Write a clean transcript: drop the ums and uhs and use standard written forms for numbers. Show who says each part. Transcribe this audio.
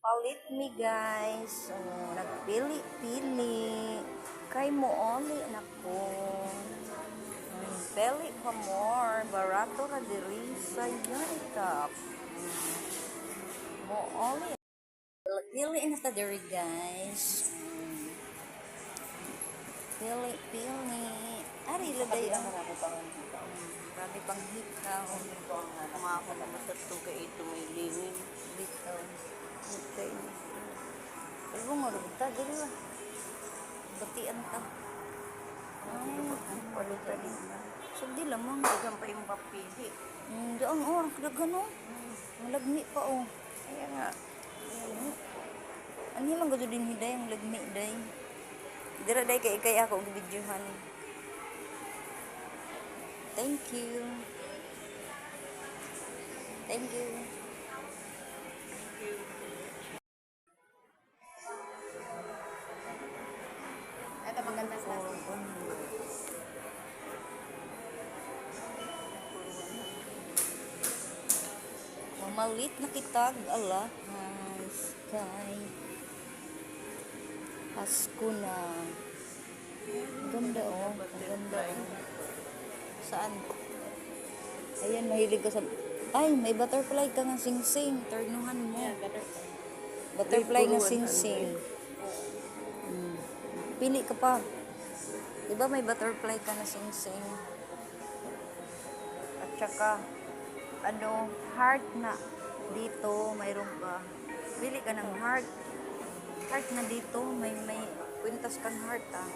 Speaker 1: Palit me guys. Nagpili-pili. Kay mo oli nako. Peli pa more. Barato ra diri sa Yaitap. Mo oli. Pili na ta diri guys. Pili-pili. Ari lagay ang marami pang hikaw.
Speaker 2: Mga ako naman sa tuga ito may liwin.
Speaker 1: Bitaw. Okay. Pero mo ta diri ba? Batian ta.
Speaker 2: Walo ka din na.
Speaker 1: So di lamang.
Speaker 2: Dagan pa yung papili.
Speaker 1: Doon ang kadagan oh. Malagmi pa oh.
Speaker 2: Kaya nga,
Speaker 1: Ano lang gado din hiday ang lagmi day. Dira day kay ako og videohan. Thank you. Thank you.
Speaker 2: ito maganda sa
Speaker 1: Mamalit na kitag ala. Sky. Pasko na. Ganda oh. Ang ganda oh. Saan? Ayan, mahilig ka sa... Ay, may butterfly ka nga sing-sing. Turnuhan mo. Butterfly nga sing-sing. Pili ka pa. Diba may butterfly ka na sing-sing? At saka, heart na dito, mayroon ka. Pili ka ng heart. Heart na dito, may kwintas kang heart ah.